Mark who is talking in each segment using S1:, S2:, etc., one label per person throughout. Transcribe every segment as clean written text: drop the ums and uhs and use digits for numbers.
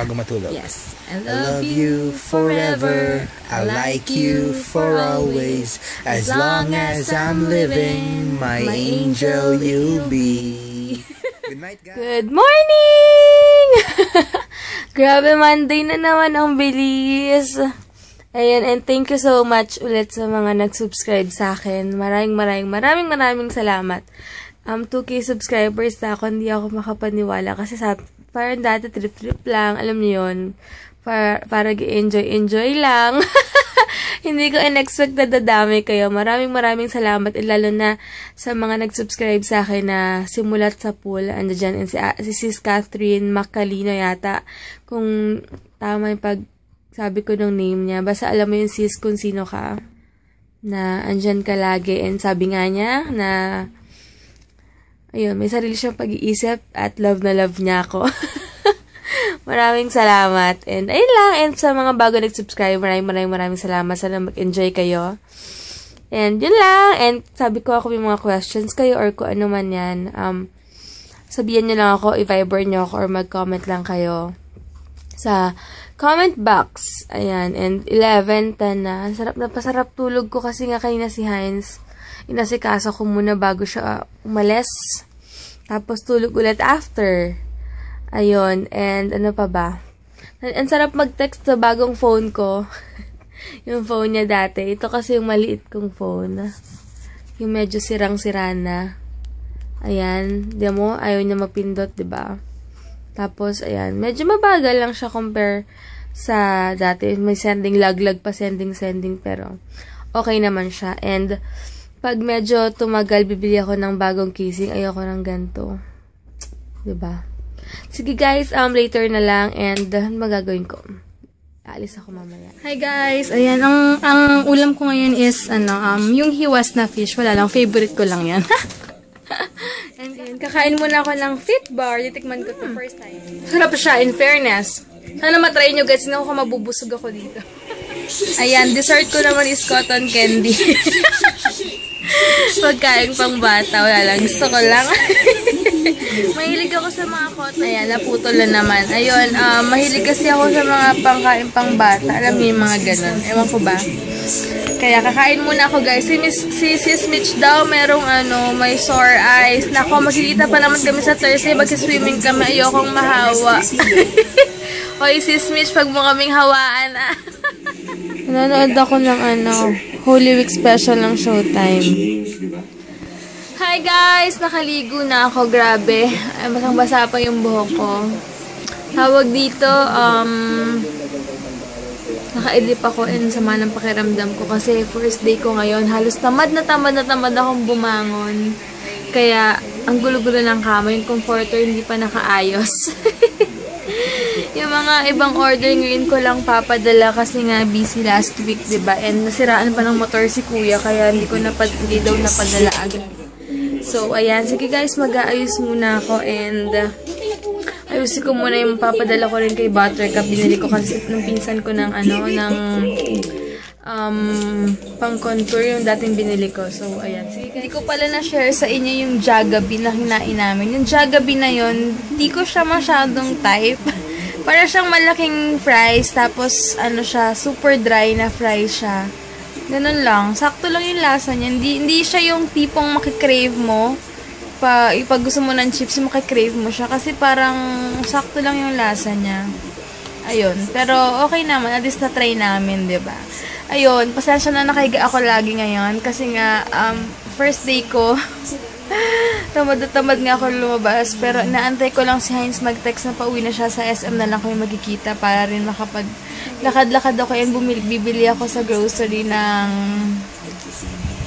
S1: bago matulog.
S2: Yes. I love you forever. I like you for always. As long as I'm living, my angel you'll be.
S1: Good night, guys.
S2: Good morning! Grabe, Monday na naman, ang bilis. Ayan, and thank you so much ulit sa mga nag-subscribe sa akin. Maraming salamat. 2K subscribers na ako, hindi ako makapaniwala kasi parang dati trip-trip lang, alam niyo yun. Para enjoy lang. Hindi ko in-expect na dadami kayo. Maraming salamat. Lalo na sa mga nag-subscribe sa akin na simulat sa pool. Ando dyan, si Sis Catherine Macalino yata. Kung tama yung sabi ko ng name niya. Basta alam mo yung sis kung sino ka. Na andyan ka lagi. And sabi nga niya na ayun, may sarili siyang pag-iisip at love na love niya ako. Maraming salamat. And ayun lang. And sa mga bago nag-subscribe, maraming salamat. Sana mag-enjoy kayo. And yun lang. And sabi ko ako may mga questions kayo or kung ano man yan. Sabihan nyo lang ako, i-viber nyo ako or mag-comment lang kayo sa comment box. Ayan. And 11, na. Napasarap tulog ko kasi nga kanina si Heinz. Inasikaso ko muna bago siya umalis. Tapos tulog ulit after. Ayun, and ano pa ba? Ang sarap mag-text sa bagong phone ko. Yung phone niya dati. Ito kasi yung maliit kong phone. Yung medyo sirang-sira na. Ayan, di mo, ayaw niya mapindot, diba? Tapos, ayan, medyo mabagal lang siya compare sa dati. May laglag pa, sending, pero okay naman siya. And, pag medyo tumagal, bibili ako ng bagong casing. Ayoko ng ganito. Diba? Sige guys, later na lang and magagawin ko. Aalis ako mamaya. Hi guys! Ayan, ang ulam ko ngayon is, yung hiwas na fish. Wala lang, favorite ko lang yan. And then, kakain muna ako ng fit bar. Titikman ko to first time. Sarap siya, in fairness. Sana matry nyo guys, hindi ako mabubusog ako dito. Ayan, dessert ko naman is cotton candy. Pagkain pang bata, wala lang. Gusto ko lang. Mahilig ako sa mga cotton. Ayan, naputol na naman. Ayun, mahilig kasi ako sa mga pangkain pang bata. Alam niyo yung mga ganun. Ewan ko ba? Kaya kakain muna ako guys. Si Sis Mitch daw merong may sore eyes. Nako, magkikita pa naman kami sa Thursday. Mag-swimming kami. Ayokong mahawa. Hoy, Sis Mitch, pag mo kaming hawaan. Nanonood ako ng Holy Week special ng Showtime. Hi guys! Nakaligo na ako. Grabe. Basang-basa pa yung buhok ko. Tawag dito, nakaidlip ako and sama ng pakiramdam ko kasi first day ko ngayon. Halos tamad akong bumangon. Kaya, ang gulo-gulo ng kama. Yung comforter hindi pa nakaayos. Yung mga ibang order ngayon ko lang papadala kasi nga busy last week, diba? And nasiraan pa ng motor si kuya kaya hindi daw napadala agad. So, ayan. Sige guys, mag-aayos muna ako and ayusin ko muna yung papadala ko rin kay Buttercup. Binili ko kasi ng pinsan ko ng pang-contour yung dating binili ko. So, ayan. Sige, hindi ko pala na-share sa inyo yung Jagabee na kinain namin. Yung Jagabee na yun, hindi ko siya masyadong type. Para siyang malaking fries, tapos siya, super dry na fries siya. Ganun lang. Sakto lang yung lasa niya. Hindi siya yung tipong makikrave mo. Pag gusto mo ng chips, makikrave mo siya. Kasi parang sakto lang yung lasa niya. Ayun. Pero okay naman. At least na-try namin, diba? Ayun. Pasensya na nakahiga ako lagi ngayon. Kasi nga, first day ko, tamad nga ako lumabas. Pero inaantay ko lang si Heinz mag-text na pauwi na siya sa SM na lang kami magkikita para rin lakad-lakad ako and bibili ako sa grocery ng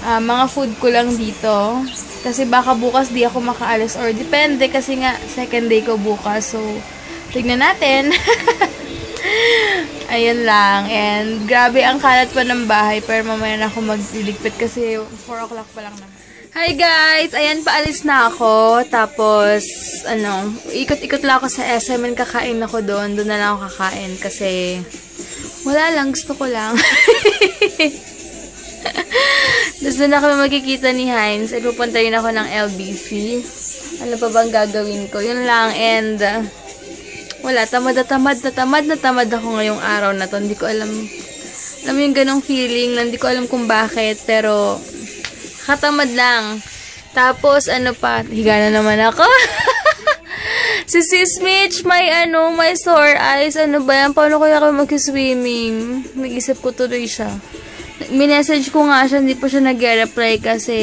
S2: mga food ko lang dito. Kasi baka bukas di ako makaalis or depende kasi nga second day ko bukas. So, tignan natin. Ayun lang. And grabe ang kalat pa ng bahay pero mamaya na ako magliligpit kasi 4 o'clock pa lang naman. Hi guys! Ayan, paalis na ako. Tapos, ikot-ikot lang ako sa SM and kakain ako doon. Doon na lang ako kakain kasi wala lang, gusto ko lang. Tapos doon na kami magkikita ni Heinz. Ay, pupunta rin ako ng LBC. Ano pa bang gagawin ko? Yun lang. And, Wala, tamad na tamad ako ngayong araw na to. Hindi ko alam mo yung ganong feeling na hindi ko alam kung bakit, pero katamad lang. Tapos, ano pa, higa na naman ako. Si Sis Mitch, may sore eyes. Ano ba yan? Paano kaya ako mag-swimming? Nag-isip ko tuloy siya. Minessage ko nga siya, hindi pa siya nag-reply kasi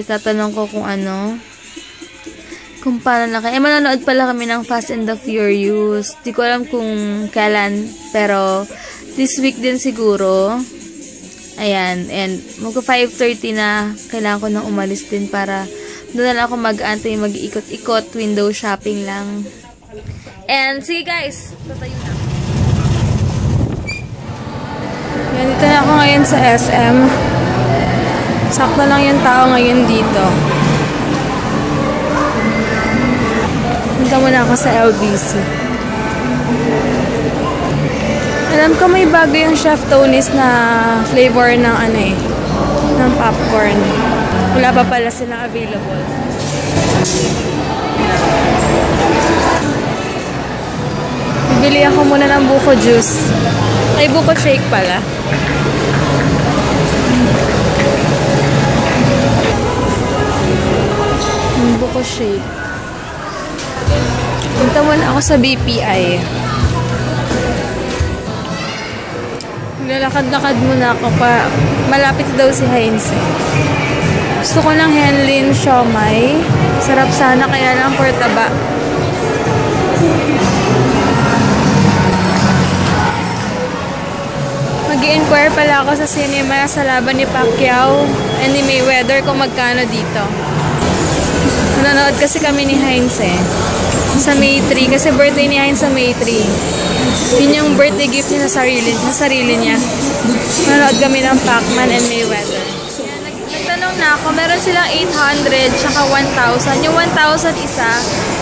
S2: tatanong ko kung paano na kayo. Manonood pala kami ng Fast and the Furious. Di ko alam kung kailan, pero this week din siguro. Ayan, and magka 5:30 na, kailangan ko nang umalis din para doon na lang ako mag-antay, mag-ikot-ikot, window shopping lang. And sige guys, tatayo na. Yan, dito na ako ngayon sa SM. Sakto lang yung tao ngayon dito. Punta muna ako sa LBC. Alam ko may bago yung Chef Tony's na flavor ng ng popcorn. Wala pa pala silang available. Bibili ako muna ng buko juice. Ay, buko shake pala. Buko shake. Punta muna ako sa BPI. Lalakad-lakad muna ako pa. Malapit daw si Heinz. Gusto ko ng Henlin siomai. Sarap sana, kaya lang for taba. Mag-i-inquire pala ako sa cinema sa laban ni Pacquiao and ni Mayweather kung magkano dito. Nanonood kasi kami ni Heinz sa May 3 kasi birthday ni Heinz sa May 3. Yun yung birthday gift niya sa sarili niya. Nanonood kami ng Pacman and Mayweather. Nagtanong na ako, meron silang 800 tsaka 1,000. Yung 1,000 isa,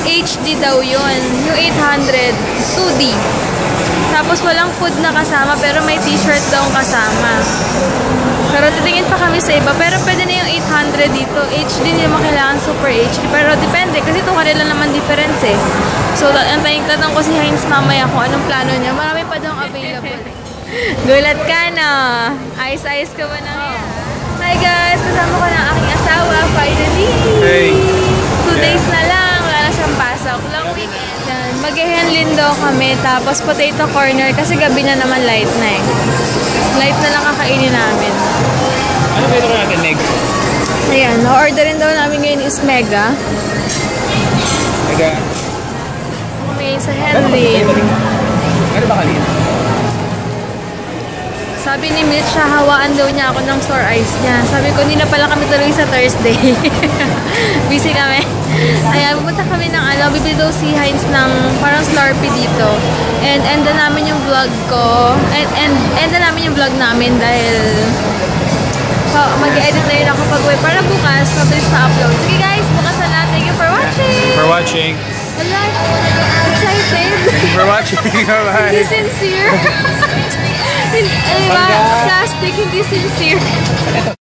S2: HD daw yun. Yung 800, 2D. Tapos walang food na kasama pero may t-shirt daw kasama. Pero titingin pa kami sa iba. Pero pwede na yung 800 dito. HD hindi naman kailangan super HD. Pero depende kasi 200 lang naman difference So, tanong ko si Heinz mamaya kung anong plano niya. Marami pa daw available. Gulat ka na. Ayos-ayos ka ba na? Hi guys! Kasama ko ng aking asawa. Finally!
S1: Hey!
S2: 2 days na lang. Wala na siyang pasok. Long weekend. Mag-Henlin daw kami. Tapos potato corner. Kasi gabi na naman light na Light na lang kakainin namin.
S1: Ano ba ito natin, Meg?
S2: Ayan. Na-orderin daw namin ngayon is Mega.
S1: Mega.
S2: Kami sa Henlin.
S1: Ano ba kanina?
S2: Sabi ni Mitch, hawaan daw niya ako ng sore eyes niya. Sabi ko, hindi na pala kami tuloy sa Thursday. Busy kami. Ayan, pupunta kami ng bibili daw si Heinz ng parang Slurpee dito. And end na namin yung vlog ko. And end na namin yung vlog namin dahil mag-edit na yun ako pag-uwi para bukas, mabilis na upload. Sige guys, bukas na lang. Thank you for watching!
S1: For watching.
S2: Wala, excited.
S1: Thank you for watching. Bye-bye.
S2: Hindi sincere. Plastic, hindi sincere.